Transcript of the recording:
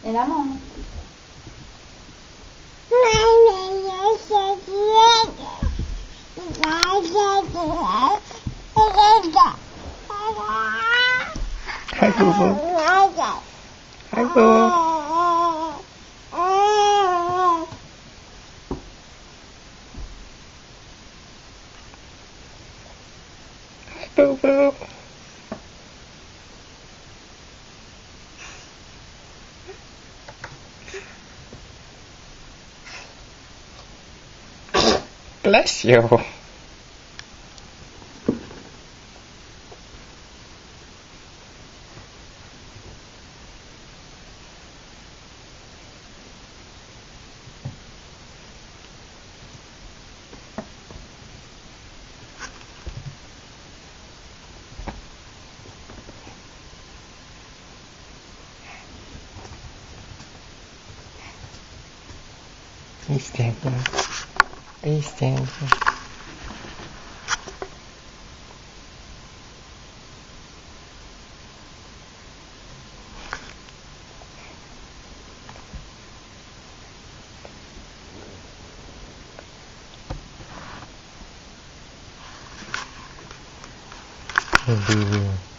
E la mano? Hi, Boo-Boo. Hi, Boo. Hi, Boo-Boo. Bless you. He's standing. He's standing. Baby.